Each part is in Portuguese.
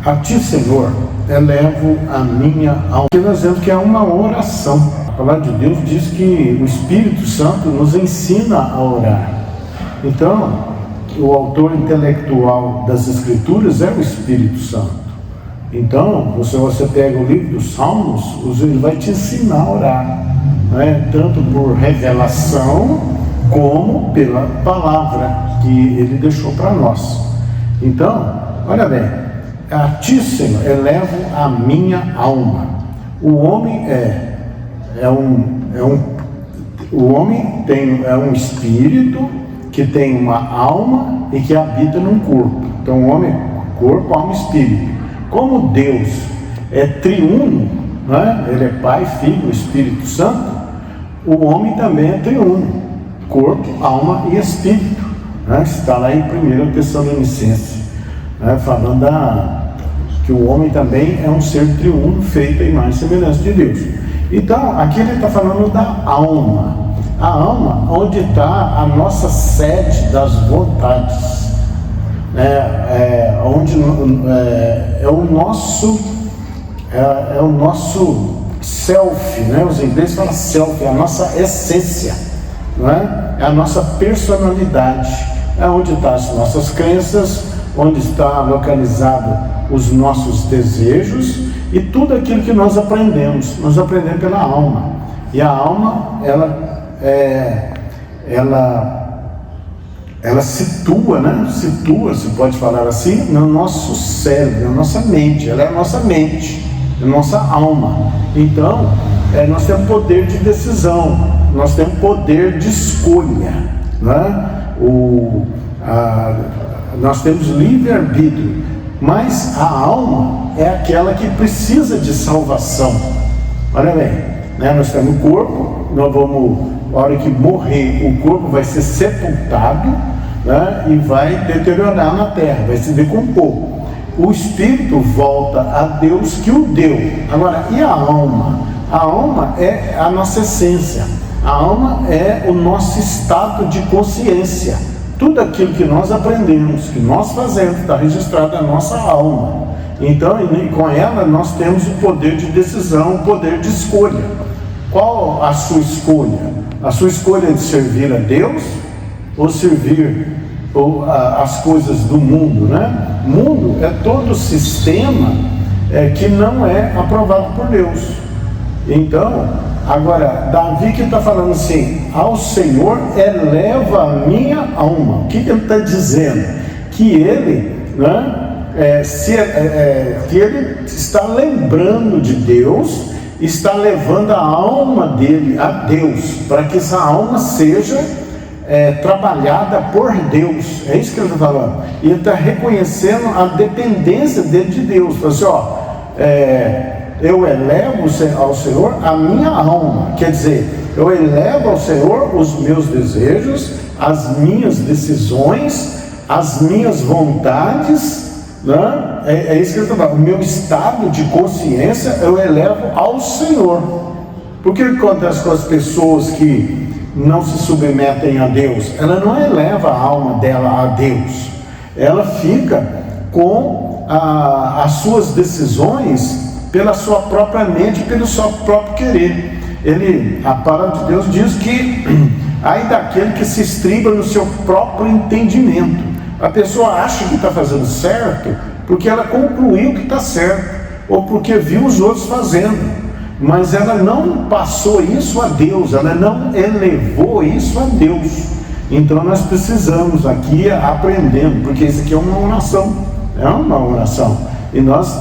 A ti, Senhor, elevo a minha alma. Porque nós vemos que é uma oração. A palavra de Deus diz que o Espírito Santo nos ensina a orar. Então, o autor intelectual das Escrituras é o Espírito Santo. Então, se você pega o livro dos Salmos, ele vai te ensinar a orar, né? Tanto por revelação, como pela palavra que ele deixou para nós. Então, olha bem, a ti, Senhor, elevo a minha alma. O homem é um espírito que tem uma alma e que habita num corpo. Então, o homem, corpo, alma e espírito. Como Deus é triuno, né? Ele é Pai, Filho, Espírito Santo, o homem também é triuno, corpo, alma e espírito, né? Está lá em 1 Tessalonicenses, né? Falando que o homem também é um ser triuno, feito em imagem e semelhança de Deus. Então, aqui ele está falando da alma. A alma, onde está a nossa sede das vontades. É o nosso self, né? Os ingleses falam self, é a nossa essência, não é? É a nossa personalidade, é onde estão as nossas crenças, onde está localizado os nossos desejos e tudo aquilo que nós aprendemos pela alma. E a alma, ela situa, né? Situa, se pode falar assim, no nosso cérebro, na nossa mente. Ela é a nossa mente, a nossa alma. Então, nós temos poder de decisão, nós temos poder de escolha, né? Nós temos livre-arbítrio, mas a alma é aquela que precisa de salvação. Olha bem, né? Nós temos o corpo, nós vamos, na hora que morrer, o corpo vai ser sepultado, né? E vai deteriorar na terra, vai se decompor. O espírito volta a Deus que o deu. Agora, e a alma? A alma é a nossa essência, a alma é o nosso estado de consciência. Tudo aquilo que nós aprendemos, que nós fazemos, está registrado na nossa alma. Então, com ela, nós temos o poder de decisão, o poder de escolha. Qual a sua escolha? A sua escolha é de servir a Deus ou servir as coisas do mundo, né? Mundo é todo sistema que não é aprovado por Deus. Então, agora, Davi que está falando assim, ao Senhor eleva a minha alma. O que ele está dizendo? Que ele, né, que ele está lembrando de Deus, está levando a alma dele a Deus, para que essa alma seja trabalhada por Deus. É isso que ele está falando. E ele está reconhecendo a dependência dele de Deus. Fala assim, eu elevo ao Senhor a minha alma. Quer dizer, eu elevo ao Senhor os meus desejos, as minhas decisões, as minhas vontades, né? É isso que ele está falando. O meu estado de consciência eu elevo ao Senhor. Por que acontece com as pessoas que não se submetem a Deus? Ela não eleva a alma dela a Deus, ela fica com as suas decisões pela sua própria mente, pelo seu próprio querer. A palavra de Deus diz que ai daquele que se estriba no seu próprio entendimento. A pessoa acha que está fazendo certo porque ela concluiu que está certo, ou porque viu os outros fazendo, mas ela não passou isso a Deus, ela não elevou isso a Deus. Então nós precisamos aqui aprendendo, porque isso aqui é uma oração, e nós,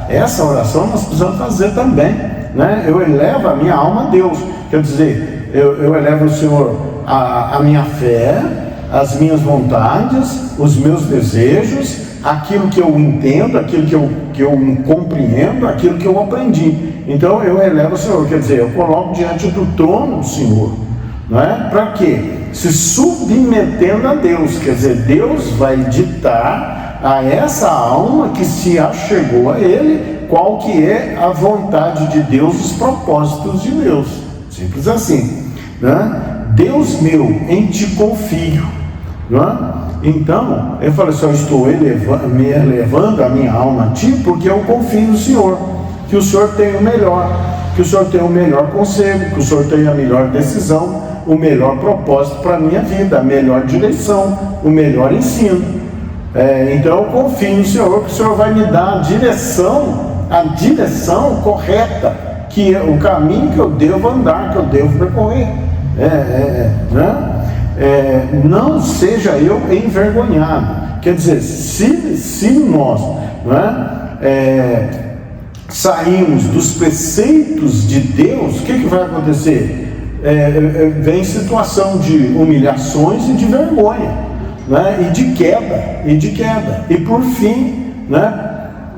essa oração nós precisamos fazer também, né? Eu elevo a minha alma a Deus, quer dizer, eu elevo ao Senhor a minha fé, as minhas vontades, os meus desejos, aquilo que eu entendo, aquilo que eu compreendo, aquilo que eu aprendi. Então eu elevo ao Senhor, quer dizer, eu coloco diante do trono do Senhor, não é? Para quê? Se submetendo a Deus, quer dizer, Deus vai ditar a essa alma que se achegou a Ele, qual que é a vontade de Deus, os propósitos de Deus. Simples assim, né? Deus meu, em ti confio. não é? Então, ele fala assim: eu estou me elevando a minha alma a ti, porque eu confio no Senhor, que o Senhor tem o melhor, que o Senhor tem o melhor conselho, que o Senhor tem a melhor decisão, o melhor propósito para a minha vida, a melhor direção, o melhor ensino. Então eu confio no Senhor, que o Senhor vai me dar a direção correta, que é o caminho que eu devo andar, que eu devo percorrer. Não seja eu envergonhado. Quer dizer, se nós, saímos dos preceitos de Deus, o que vai acontecer? Vem situação de humilhações e de vergonha, e de queda, e por fim,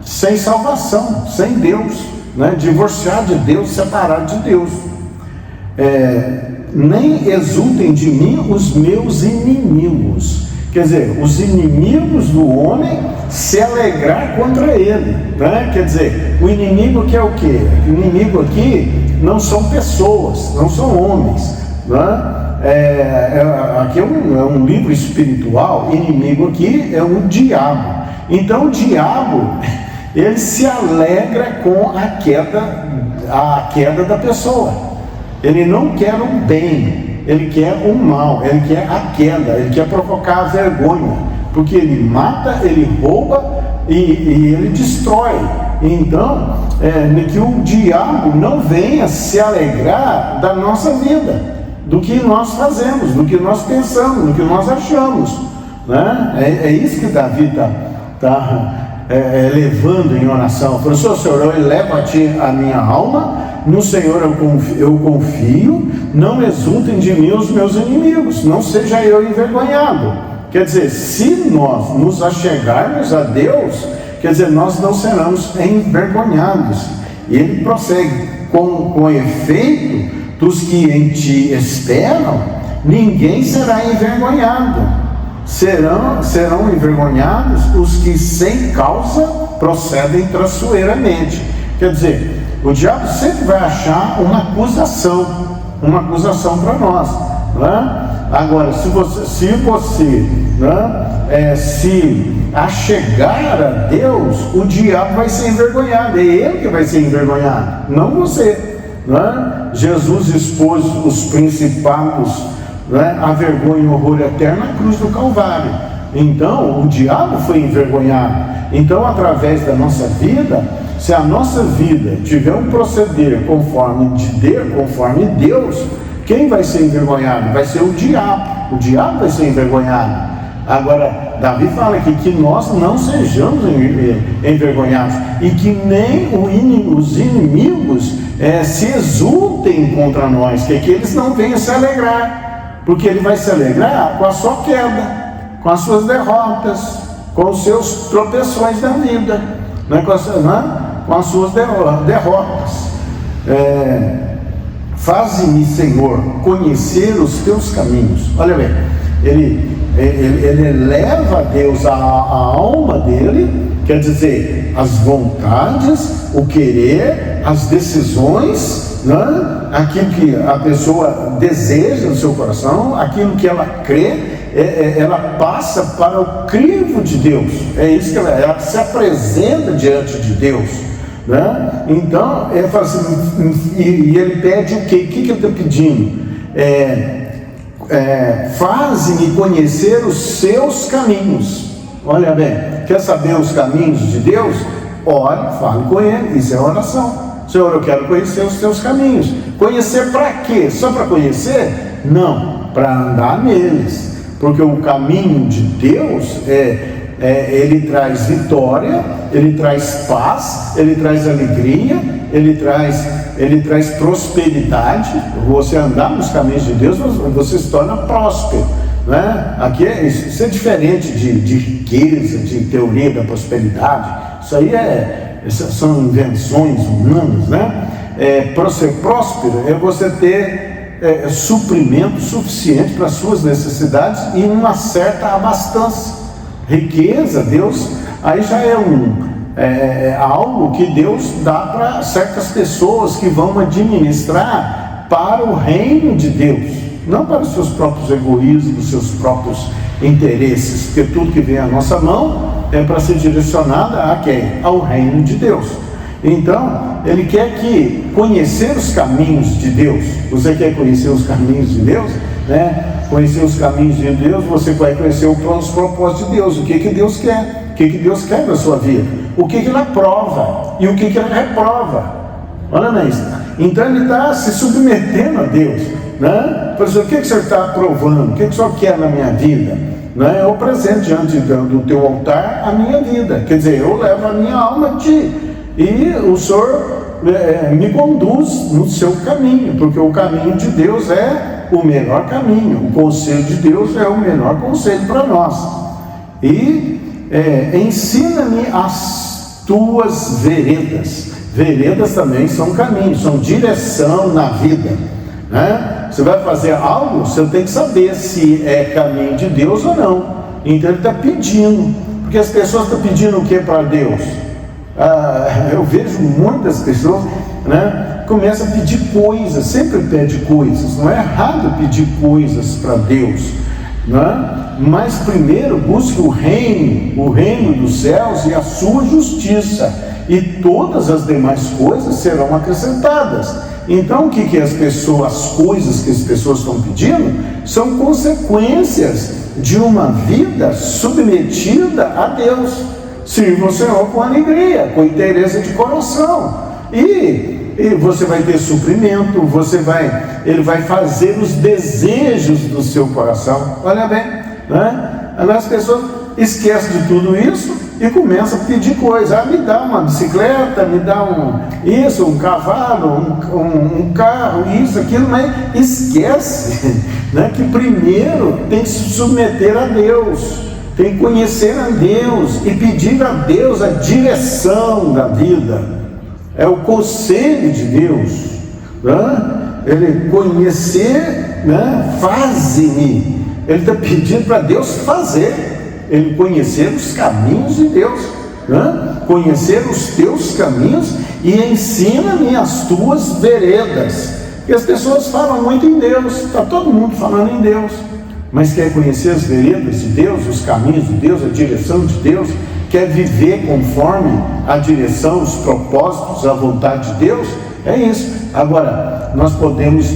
sem salvação, sem Deus, divorciar de Deus, separar de Deus. Nem exultem de mim os meus inimigos. Quer dizer, os inimigos do homem se alegrar contra ele, Quer dizer, o inimigo que é o quê? O inimigo aqui não são pessoas, não são homens, aqui é um livro espiritual. Inimigo aqui é o diabo. Então o diabo, ele se alegra com a queda da pessoa. Ele não quer o bem, ele quer o mal, ele quer a queda, ele quer provocar a vergonha, porque ele mata, ele rouba e ele destrói. Então, que o diabo não venha se alegrar da nossa vida, do que nós fazemos, do que nós pensamos, do que nós achamos, É isso que Davi está levando em oração. Falou: Senhor, eu elevo a ti a minha alma, no Senhor eu confio, não exultem de mim os meus inimigos, não seja eu envergonhado. Quer dizer, se nós nos achegarmos a Deus, quer dizer, nós não seremos envergonhados. E ele prossegue: com efeito, dos que em ti esperam, ninguém será envergonhado. Serão envergonhados os que sem causa procedem traiçoeiramente. Quer dizer, o diabo sempre vai achar uma acusação para nós, Agora, se você se achegar a Deus, o diabo vai ser envergonhado. É ele que vai ser envergonhado, não você, Jesus expôs os principados, a vergonha e o horror eterno na cruz do Calvário. Então o diabo foi envergonhado. Então, através da nossa vida, se a nossa vida tiver um proceder conforme Deus, quem vai ser envergonhado? Vai ser o diabo. O diabo vai ser envergonhado. Agora, Davi fala aqui que nós não sejamos envergonhados, e que nem os inimigos se exultem contra nós, que eles não venham se alegrar, porque ele vai se alegrar com a sua queda, com as suas derrotas, com os seus tropeções da vida, com as suas derrotas. Faze-me, Senhor, conhecer os teus caminhos. Olha bem, ele eleva a Deus a alma dele, quer dizer, as vontades, o querer, as decisões, aquilo que a pessoa deseja no seu coração, aquilo que ela crê, ela passa para o crivo de Deus. É isso que ela se apresenta diante de Deus, Então ele fala assim, e ele pede o quê? O que ele está pedindo? Faze-me conhecer os seus caminhos. Olha bem, quer saber os caminhos de Deus? Ore, fale com ele. Isso é oração. Senhor, eu quero conhecer os teus caminhos. Conhecer para quê? Só para conhecer? Não, para andar neles. Porque o caminho de Deus ele traz vitória, ele traz paz, ele traz alegria, ele traz prosperidade. Você andar nos caminhos de Deus, você se torna próspero, Aqui isso é diferente de riqueza, de teoria da prosperidade. Isso aí são invenções humanas, Para ser próspero é você ter suprimento suficiente para as suas necessidades e uma certa abastança. Riqueza, Deus, aí já é algo que Deus dá para certas pessoas que vão administrar para o reino de Deus, não para os seus próprios egoísmos, os seus próprios interesses, porque tudo que vem à nossa mão é para ser direcionado a quem? Ao reino de Deus. Então, ele quer que conhecer os caminhos de Deus. Você quer conhecer os caminhos de Deus? Né? Conhecer os caminhos de Deus, você vai conhecer os propósitos de Deus. O que Deus quer? O que Deus quer da sua vida? O que Ele aprova e o que Ele reprova. Olha isso. Então ele está se submetendo a Deus, né? Por exemplo, o que o Senhor está aprovando? O que o Senhor quer na minha vida? Né? Eu apresento diante do teu altar a minha vida. Quer dizer, eu levo a minha alma a ti. E o Senhor me conduz no seu caminho, porque o caminho de Deus é o melhor caminho. O conselho de Deus é o melhor conselho para nós. E ensina-me as tuas veredas. Veredas também são caminhos, são direção na vida, né? Você vai fazer algo, você tem que saber se é caminho de Deus ou não. Então ele está pedindo, porque as pessoas estão pedindo o que para Deus? Eu vejo muitas pessoas, né, começam a pedir coisas, sempre pede coisas. Não é errado pedir coisas para Deus, né? Mas primeiro busque o reino dos céus e a sua justiça, e todas as demais coisas serão acrescentadas. Então o que as coisas que as pessoas estão pedindo são consequências de uma vida submetida a Deus. Sirva o Senhor com alegria, com interesse de coração, e você vai ter suprimento, ele vai fazer os desejos do seu coração. Olha bem, né? As pessoas esquecem de tudo isso e começam a pedir coisa. Me dá uma bicicleta, me dá um cavalo, um carro, isso, aquilo, mas esquece, né, que primeiro tem que se submeter a Deus, tem que conhecer a Deus e pedir a Deus a direção da vida. É o conselho de Deus, né? Ele conhecer, né? Faze-me. Ele está pedindo para Deus fazer. Ele conhecer os caminhos de Deus, né? Conhecer os teus caminhos e ensina-me as tuas veredas. E as pessoas falam muito em Deus, está todo mundo falando em Deus, mas quer conhecer as veredas de Deus, os caminhos de Deus, a direção de Deus, quer viver conforme a direção, os propósitos, a vontade de Deus. É isso. Agora, nós podemos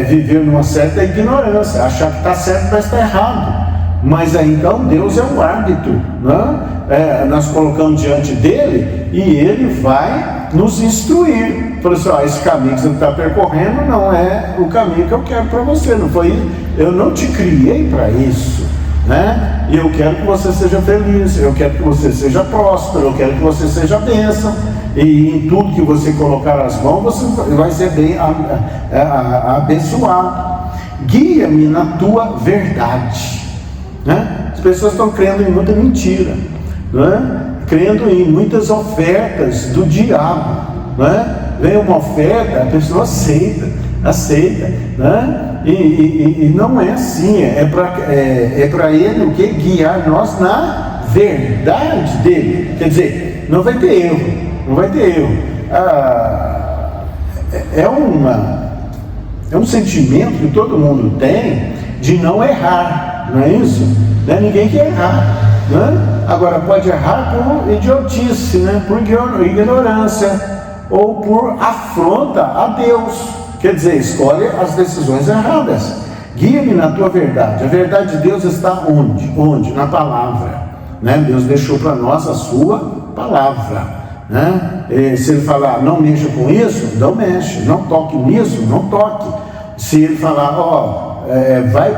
viver numa certa ignorância, achar que está certo, mas está errado. Mas aí então Deus é o árbitro, né? Nós colocamos diante dele e ele vai nos instruir. Falou assim: esse caminho que você está percorrendo não é o caminho que eu quero para você, não foi isso. Eu não te criei para isso, né? E eu quero que você seja feliz, eu quero que você seja próspero, eu quero que você seja bênção, e em tudo que você colocar as mãos você vai ser bem abençoado. Guia-me na tua verdade. Né? As pessoas estão crendo em muita mentira, né? Crendo em muitas ofertas do diabo, né? Vem uma oferta, a pessoa aceita, né? E não é assim. É para ele o que? Guiar nós na verdade dele. Quer dizer, não vai ter erro. É um sentimento que todo mundo tem de não errar. Não é isso? Não é ninguém que errar, né? Agora pode errar por idiotice, né? Por ignorância ou por afronta a Deus. Quer dizer, escolhe as decisões erradas. Guia-me na tua verdade. A verdade de Deus está onde? Na palavra, né? Deus deixou para nós a sua palavra, né? E se ele falar não mexa com isso, não mexe. Não toque nisso, não toque. Se ele falar vai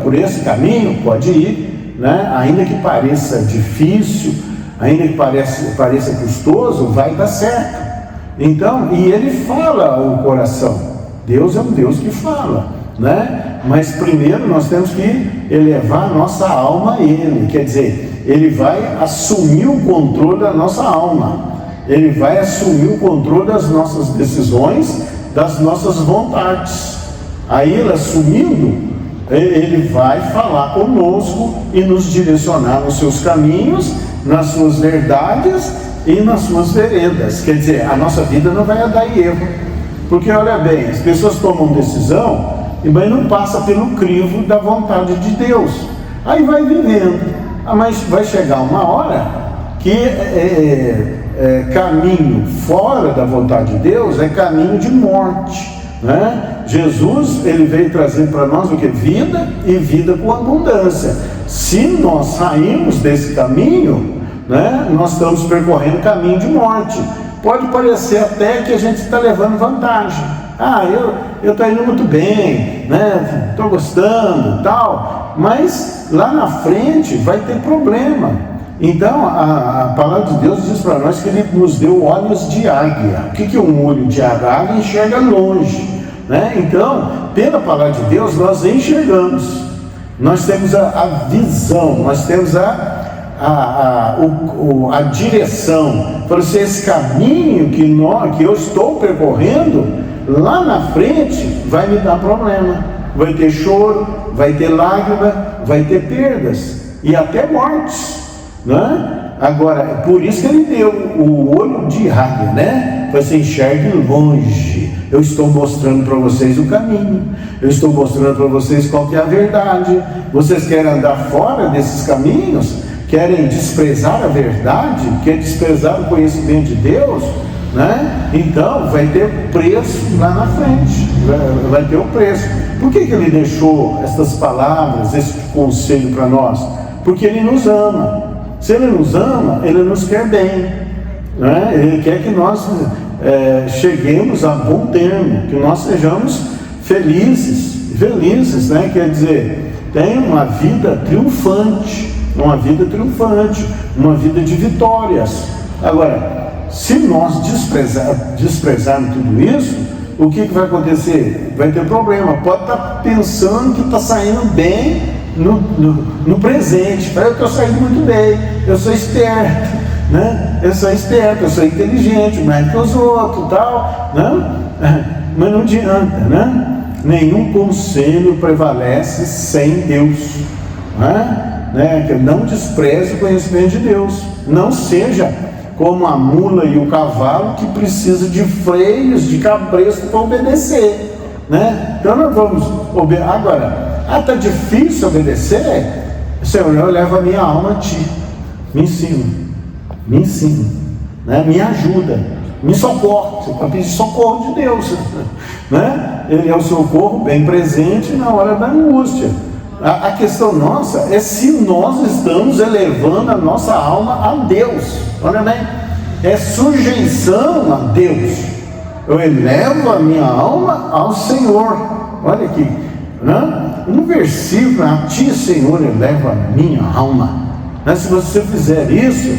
por esse caminho, pode ir, né? Ainda que pareça difícil, ainda que pareça custoso, vai dar certo. Então, e ele fala o coração. Deus é um Deus que fala, né? Mas primeiro nós temos que elevar a nossa alma a Ele. Quer dizer, Ele vai assumir o controle da nossa alma, Ele vai assumir o controle das nossas decisões, das nossas vontades. Aí Ele assumindo, Ele vai falar conosco e nos direcionar nos seus caminhos, nas suas verdades e nas suas veredas. Quer dizer, a nossa vida não vai dar erro, porque olha bem, as pessoas tomam decisão, mas não passa pelo crivo da vontade de Deus. Aí vai vivendo, mas vai chegar uma hora que caminho fora da vontade de Deus é caminho de morte, né? Jesus, ele veio trazer para nós o que? Vida, e vida com abundância. Se nós sairmos desse caminho, né, nós estamos percorrendo caminho de morte. Pode parecer até que a gente está levando vantagem. Eu estou indo muito bem, né? Estou gostando, tal. Mas lá na frente vai ter problema. Então a palavra de Deus diz para nós que Ele nos deu olhos de águia. O que é um olho de águia? A águia enxerga longe, né? Então, pela palavra de Deus, nós enxergamos. Nós temos a visão, nós temos a direção. Para assim, esse caminho que eu estou percorrendo, lá na frente vai me dar problema. Vai ter choro, vai ter lágrima, vai ter perdas e até mortes, né? Agora, é por isso que Ele deu o olho de águia, né? Você enxergue longe. Eu estou mostrando para vocês o caminho. Eu estou mostrando para vocês qual que é a verdade. Vocês querem andar fora desses caminhos? Querem desprezar a verdade? Querem desprezar o conhecimento de Deus? Né? Então vai ter preço lá na frente. Vai ter o preço. Por que Ele deixou essas palavras, esse conselho para nós? Porque Ele nos ama. Se Ele nos ama, Ele nos quer bem, né? Ele quer que nós cheguemos a bom termo, que nós sejamos felizes, né? Quer dizer, tenha uma vida triunfante, uma vida de vitórias. Agora, se nós desprezarmos tudo isso, o que vai acontecer? Vai ter problema. Pode estar pensando que está saindo bem no presente. Eu estou saindo muito bem, eu sou esperto, né? Eu sou inteligente, mais que os outros, tal, né? Mas não adianta, né? Nenhum conselho prevalece sem Deus, né? Que não despreze o conhecimento de Deus. Não seja como a mula e o cavalo que precisa de freios, de cabresto para obedecer, né? Então nós vamos obedecer. Agora, está difícil obedecer? Senhor, eu levo a minha alma a Ti. Me ensina, né? Me ajuda, me socorre. Você pode pedir socorro de Deus, né? Ele é o socorro bem presente na hora da angústia. A questão nossa é se nós estamos elevando a nossa alma a Deus. Olha bem, é sujeição a Deus. Eu elevo a minha alma ao Senhor. Olha aqui, né? Um versículo: a Ti, Senhor, eleva a minha alma. Né? Se você fizer isso,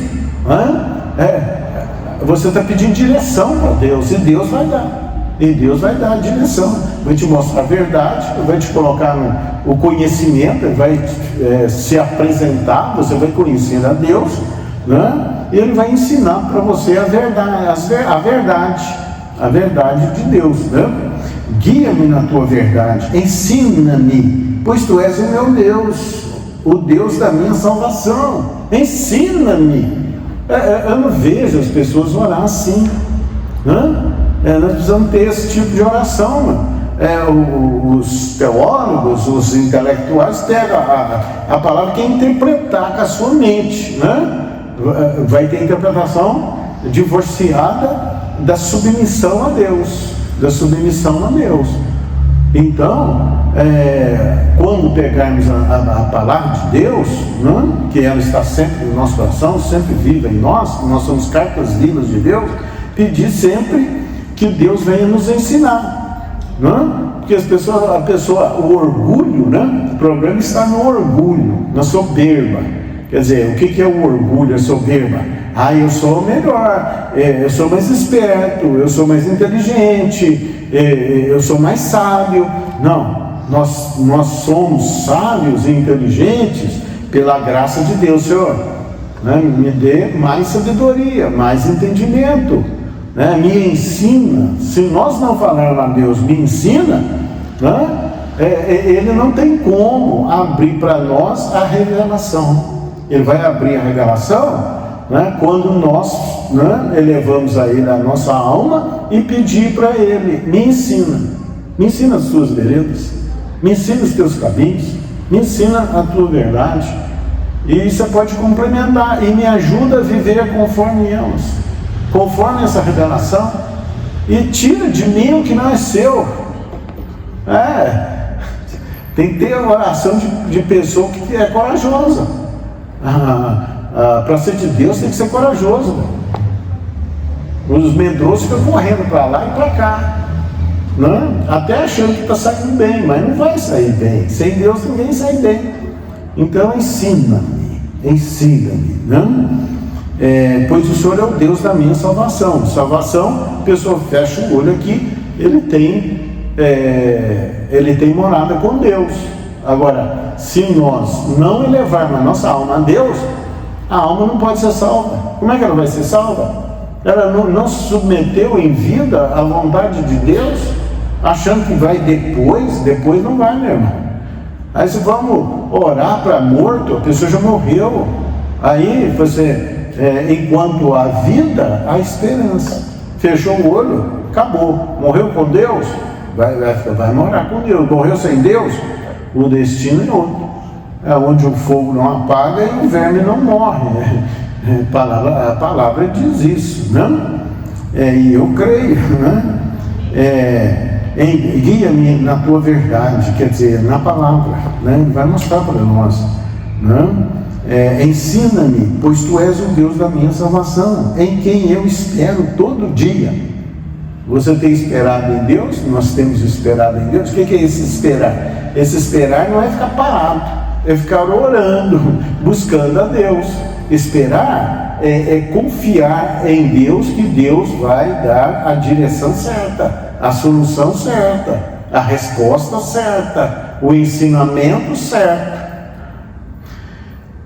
você está pedindo direção para Deus, e Deus vai dar. E Deus vai dar a direção, vai te mostrar a verdade, vai te colocar no conhecimento, vai se apresentar, você vai conhecer a Deus, né? E Ele vai ensinar para você a verdade de Deus, né? Guia-me na Tua verdade, ensina-me, pois Tu és o meu Deus, o Deus da minha salvação. Ensina-me. Eu não vejo as pessoas orar assim, né? Nós precisamos ter esse tipo de oração. Os teólogos, os intelectuais pegam a palavra que é interpretar com a sua mente, né? Vai ter interpretação divorciada da submissão a Deus, Então, quando pegarmos a palavra de Deus, né, que ela está sempre no nosso coração, sempre viva em nós somos cartas vivas de Deus, pedir sempre que Deus venha nos ensinar, né? Porque o orgulho, né? O problema está no orgulho, na soberba. Quer dizer, o que é o orgulho, a soberba? Eu sou melhor, eu sou mais esperto, eu sou mais inteligente, eu sou mais sábio. Não, nós somos sábios e inteligentes pela graça de Deus. Senhor, né? Me dê mais sabedoria, mais entendimento, né? Me ensina. Se nós não falarmos a Deus, me ensina, né? Ele não tem como abrir para nós a revelação. Ele vai abrir a revelação, né, quando nós, né, elevamos a Ele a nossa alma e pedir para Ele: me ensina as tuas veredas, me ensina os teus caminhos, Me ensina a tua verdade. E você pode complementar e me ajuda a viver conforme elas, conforme essa revelação. E tira de mim o que não é seu. Tem que ter a oração de pessoa que é corajosa. Para ser de Deus tem que ser corajoso. Os medrosos ficam correndo para lá e para cá, né? Até achando que está saindo bem, mas não vai sair bem. Sem Deus ninguém sai bem. Então ensina-me, né? Pois o Senhor é o Deus da minha salvação. Salvação, a pessoa fecha o olho aqui, ele tem morada com Deus. Agora, se nós não elevarmos a nossa alma a Deus, a alma não pode ser salva. Como é que ela vai ser salva? Ela não se submeteu em vida à vontade de Deus, achando que vai depois não vai, meu irmão. Aí se vamos orar para morto, a pessoa já morreu. Aí você, enquanto há vida, há esperança. Fechou o olho, acabou. Morreu com Deus, vai morar com Deus. Morreu sem Deus, o destino é outro. É onde o fogo não apaga e o verme não morre. A palavra diz isso, né? E eu creio, né? Guia-me na tua verdade, quer dizer, na palavra, né? Ele vai mostrar para nós, né? Ensina-me, pois tu és o Deus da minha salvação, em quem eu espero todo dia. Você tem esperado em Deus? Nós temos esperado em Deus. O que é esse esperar? Esse esperar não é ficar parado, é ficar orando, buscando a Deus. Esperar é confiar em Deus, que Deus vai dar a direção certa, a solução certa, a resposta certa, o ensinamento certo.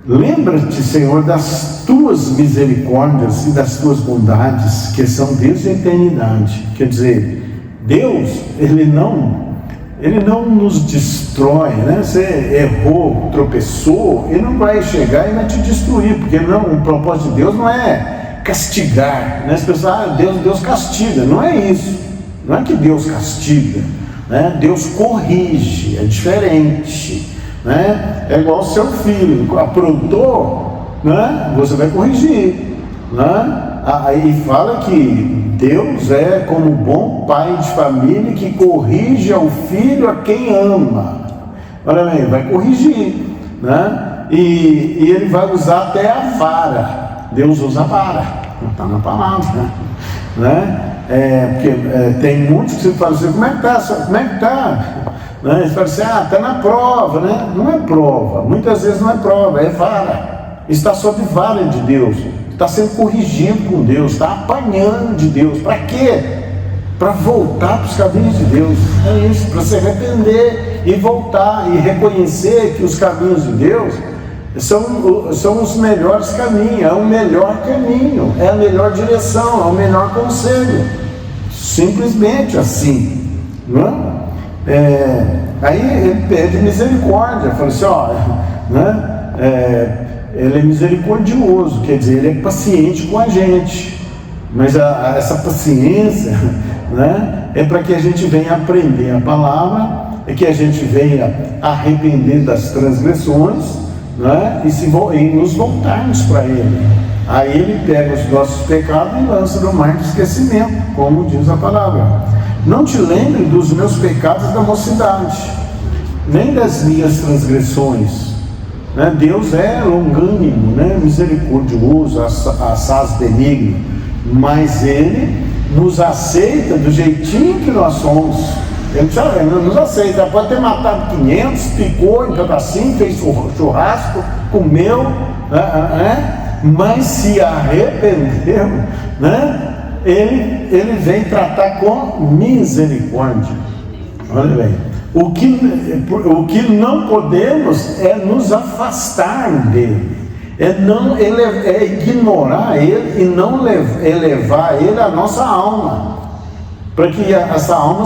Lembra-te, Senhor, das tuas misericórdias e das tuas bondades, que são desde a eternidade. Quer dizer, Deus, Ele não nos destrói, né? Você errou, tropeçou, Ele não vai chegar e vai te destruir, porque o propósito de Deus não é castigar, né? As pessoas, Deus castiga, não é isso, não é que Deus castiga, né? Deus corrige, é diferente, né? É igual o seu filho, aprontou, né? Você vai corrigir, né? Aí fala que Deus é como bom pai de família que corrige ao filho a quem ama. Olha bem, vai corrigir, né? E ele vai usar até a vara. Deus usa a vara, não está na palavra, né? Porque tem muitos que você fala assim, como é que está? Né? Eles falam assim, está na prova, né? Não é prova, muitas vezes não é prova, é vara. Está sob vara de Deus. Está sendo corrigido com Deus, está apanhando de Deus. Para quê? Para voltar para os caminhos de Deus. É isso, para se arrepender e voltar e reconhecer que os caminhos de Deus são os melhores caminhos, é o melhor caminho, é a melhor direção, é o melhor conselho. Simplesmente assim, não é? Aí ele pede misericórdia, fala assim, né? Ele é misericordioso, quer dizer, ele é paciente com a gente, mas essa paciência, né, é para que a gente venha aprender a palavra, é que a gente venha arrepender das transgressões, né, e nos voltarmos para Ele. Aí Ele pega os nossos pecados e lança no mar de esquecimento, como diz a palavra. Não te lembre dos meus pecados da mocidade, nem das minhas transgressões. Deus é longânimo, né? Misericordioso, assaz benigno, mas Ele nos aceita do jeitinho que nós somos. Ele nos aceita. Pode ter matado 500, picou em pedacinho, fez churrasco, comeu, mas se arrependeu, né? Ele vem tratar com misericórdia. Olha bem. O que não podemos é nos afastar dele, é ignorar ele e não elevar ele à nossa alma, para que essa alma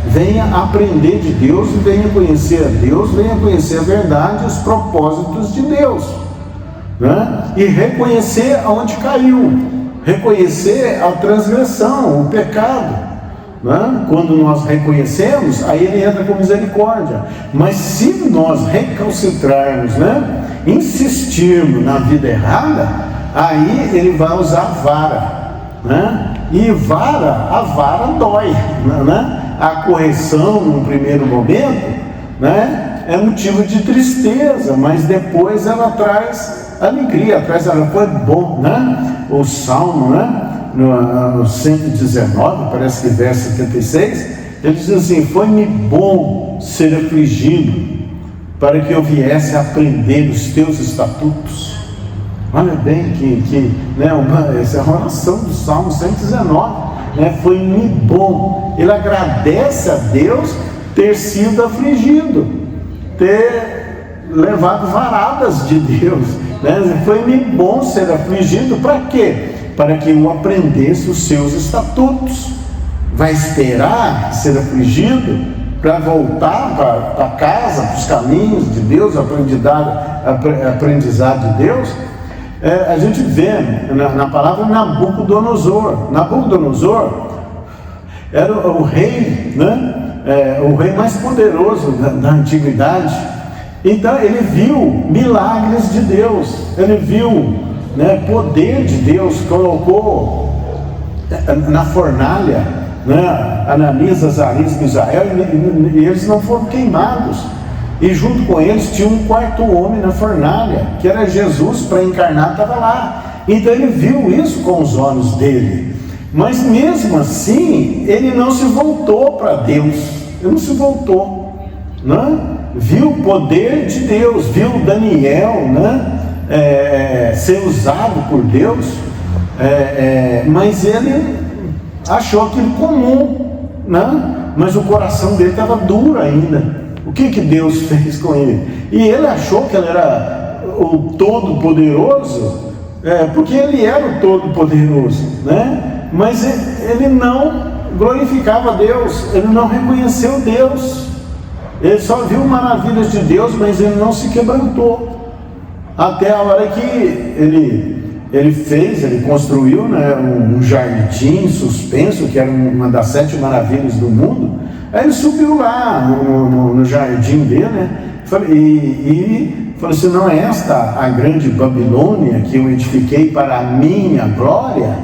venha aprender de Deus, venha conhecer a Deus, venha conhecer a verdade e os propósitos de Deus, né? E reconhecer aonde caiu, reconhecer a transgressão, o pecado. né? Quando nós reconhecemos, aí ele entra com misericórdia. Mas se nós recalcitrarmos, né? Insistirmos na vida errada, aí ele vai usar vara, né? E a vara dói, né? A correção num primeiro momento, né? É motivo de tristeza, mas depois ela traz alegria, ela foi bom, né? O Salmo, né? No 119, parece que verso 76, ele diz assim: foi-me bom ser afligido, para que eu viesse a aprender os teus estatutos. Olha bem essa é uma oração do Salmo 119, né? Foi-me bom. Ele agradece a Deus ter sido afligido, ter levado varadas de Deus, né? Foi-me bom ser afligido, para quê? Para que eu aprendesse os seus estatutos. Vai esperar ser afligido para voltar para casa, para os caminhos de Deus, aprendizado de Deus? A gente vê na palavra Nabucodonosor. Nabucodonosor era o rei, né? O rei mais poderoso da antiguidade. Então ele viu milagres de Deus, ele viu, né, poder de Deus. Colocou na fornalha, né, Ananias, Azarias, Misael, e eles não foram queimados. E junto com eles tinha um quarto homem na fornalha, que era Jesus, para encarnar, estava lá. Então ele viu isso com os olhos dele. Mas mesmo assim, ele não se voltou para Deus. Ele não se voltou, né? Viu o poder de Deus, viu Daniel, né? Ser usado por Deus, mas ele achou aquilo comum, né? Mas o coração dele estava duro ainda. O que Deus fez com ele? E ele achou que ele era o Todo-Poderoso, porque ele era o Todo-Poderoso, né? Mas ele não glorificava Deus, ele não reconheceu Deus. Ele só viu maravilhas de Deus, mas ele não se quebrantou. Até a hora que ele construiu, né, um jardim suspenso, que era uma das 7 maravilhas do mundo. Aí ele subiu lá no jardim dele, né, e falou assim: não é esta a grande Babilônia que eu edifiquei para a minha glória?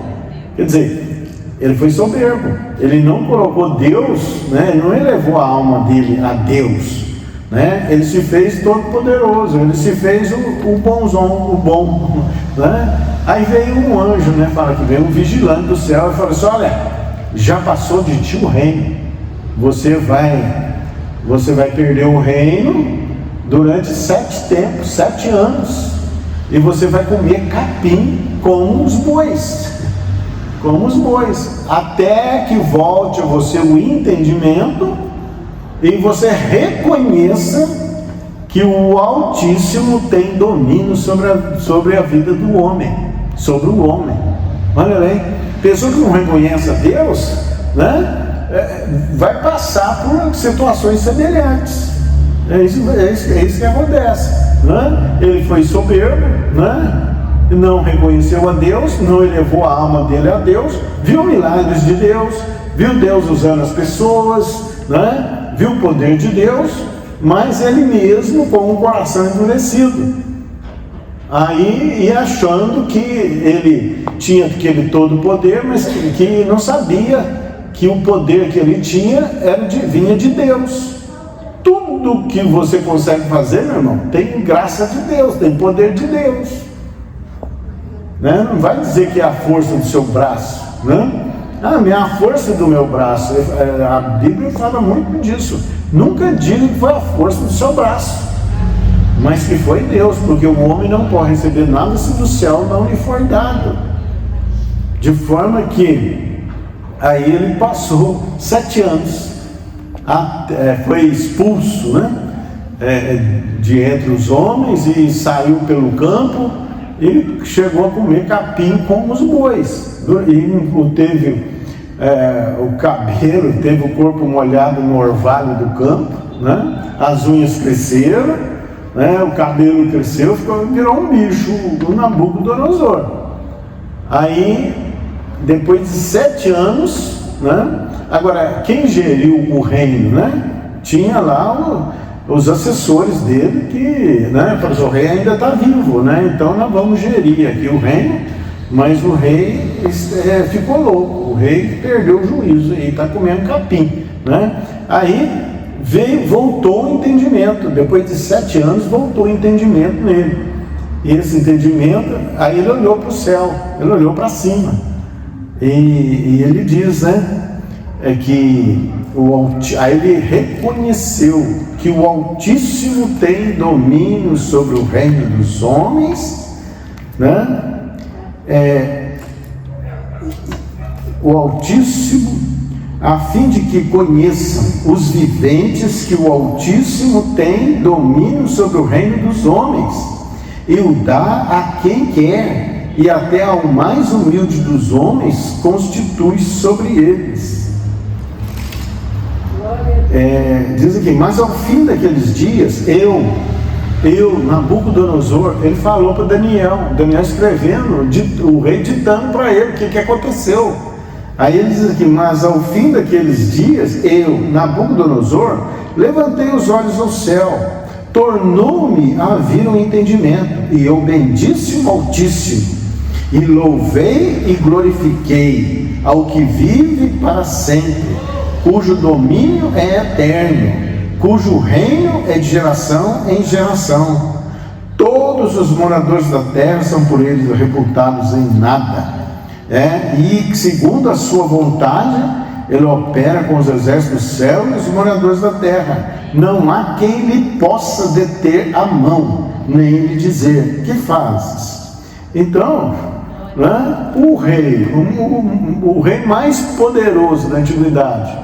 Quer dizer, ele foi soberbo, ele não colocou Deus, né, ele não elevou a alma dele a Deus, né? Ele se fez todo poderoso, ele se fez o bonzão, o bom, né? Aí veio um anjo, né, fala que veio um vigilante do céu e falou assim: olha, já passou de ti o reino, você vai perder o reino durante 7 anos, e você vai comer capim como os bois, até que volte a você o entendimento e você reconheça que o Altíssimo tem domínio sobre a vida do homem, sobre o homem. Olha bem, pessoa que não reconhece a Deus, né, vai passar por situações semelhantes. É isso que acontece, né? Ele foi soberbo, né? Não reconheceu a Deus, não elevou a alma dele a Deus, viu milagres de Deus, viu Deus usando as pessoas, né? Viu o poder de Deus, mas ele mesmo com o coração endurecido. Aí ia achando que ele tinha aquele todo poder, mas que não sabia que o poder que ele tinha vinha de Deus. Tudo que você consegue fazer, meu irmão, tem graça de Deus, tem poder de Deus, né? Não vai dizer que é a força do seu braço, né? A força do meu braço, a Bíblia fala muito disso. Nunca diga que foi a força do seu braço, mas que foi Deus, porque o homem não pode receber nada se do céu não lhe for dado. De forma que aí ele passou 7 anos, foi expulso, né, de entre os homens, e saiu pelo campo e chegou a comer capim como os bois, e teve o cabelo, teve o corpo molhado no orvalho do campo, né? As unhas cresceram, né? O cabelo cresceu, virou um bicho, o Nabucodonosor. Aí, depois de 7 anos, né, Agora, quem geriu o reino, né? Tinha lá os assessores dele que, né? Falou assim, o rei ainda está vivo, né? Então nós vamos gerir aqui o reino, mas o rei ficou louco, o rei perdeu o juízo e está comendo capim, né? Aí voltou o entendimento, depois de 7 anos voltou o entendimento nele. E esse entendimento, aí ele olhou para o céu, ele olhou para cima. E ele diz, né? Aí ele reconheceu que o Altíssimo tem domínio sobre o reino dos homens, né? O Altíssimo, a fim de que conheçam os viventes que o Altíssimo tem domínio sobre o reino dos homens, e o dá a quem quer, e até ao mais humilde dos homens constitui sobre eles. Diz aqui, mas ao fim daqueles dias, Nabucodonosor, ele falou para Daniel escrevendo, o rei ditando para ele o que aconteceu. Aí ele diz aqui, mas ao fim daqueles dias, Nabucodonosor, levantei os olhos ao céu, tornou-me a vir um entendimento, e eu bendisse o Altíssimo, e louvei e glorifiquei ao que vive para sempre, cujo domínio é eterno, cujo reino é de geração em geração. Todos os moradores da terra são por ele reputados em nada, e segundo a sua vontade ele opera com os exércitos do céu e os moradores da terra. Não há quem lhe possa deter a mão, nem lhe dizer, que fazes? Então, né, o rei mais poderoso da antiguidade,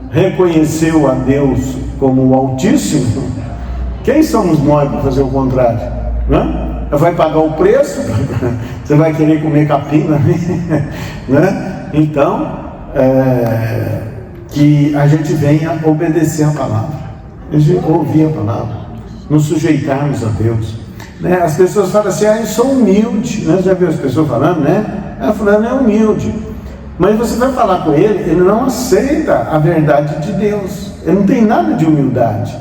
reconheceu a Deus como o Altíssimo. Quem somos nós para fazer o contrário? Né? Vai pagar o preço? Você vai querer comer capim, né? Então, que a gente venha obedecer a palavra, a gente ouvir a palavra, nos sujeitarmos a Deus, né? As pessoas falam assim, eu sou humilde, né? Já viu as pessoas falando, né? Fulano é humilde, mas você vai falar com ele, ele não aceita a verdade de Deus, ele não tem nada de humildade,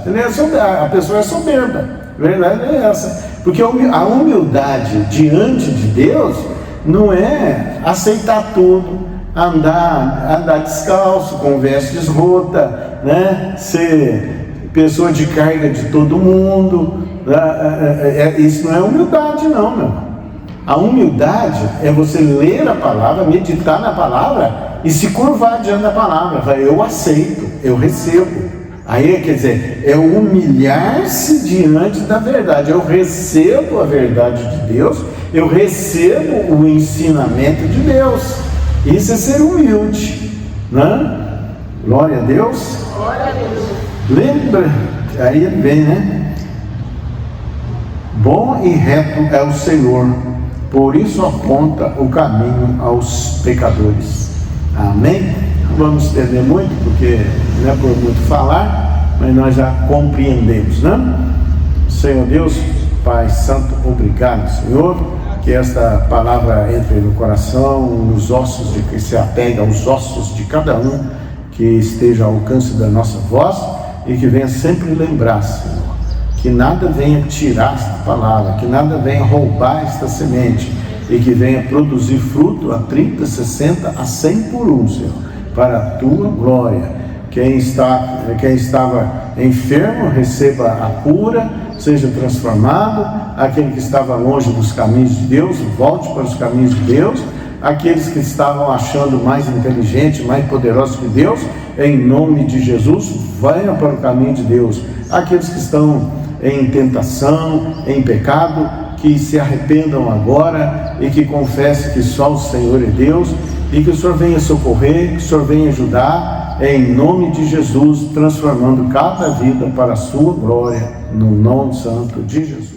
a pessoa é soberba, a verdade é essa, porque a humildade diante de Deus não é aceitar tudo, andar descalço, com vestes rotas, né? Ser pessoa de carga de todo mundo, isso não é humildade não, meu. A humildade é você ler a palavra, meditar na palavra e se curvar diante da palavra. Eu aceito, eu recebo. Aí, quer dizer, é humilhar-se diante da verdade. Eu recebo a verdade de Deus, eu recebo o ensinamento de Deus. Isso é ser humilde, né? Glória a Deus. Glória a Deus. Lembra, aí vem, né? Bom e reto é o Senhor, por isso aponta o caminho aos pecadores. Amém? Não vamos estender muito, porque não é por muito falar, mas nós já compreendemos, né? Senhor Deus, Pai Santo, obrigado, Senhor, que esta palavra entre no coração, nos ossos, de que se apega aos ossos de cada um, que esteja ao alcance da nossa voz e que venha sempre lembrar, Senhor, que nada venha tirar esta palavra, que nada venha roubar esta semente e que venha produzir fruto a 30, 60, a 100 por um, Senhor, para a tua glória. Quem estava enfermo, receba a cura, seja transformado. Aquele que estava longe dos caminhos de Deus, volte para os caminhos de Deus. Aqueles que estavam achando mais inteligente, mais poderoso que Deus, em nome de Jesus, venham para o caminho de Deus. Aqueles que estão em tentação, em pecado, que se arrependam agora e que confessem que só o Senhor é Deus, e que o Senhor venha socorrer, que o Senhor venha ajudar, em nome de Jesus, transformando cada vida para a sua glória, no nome santo de Jesus.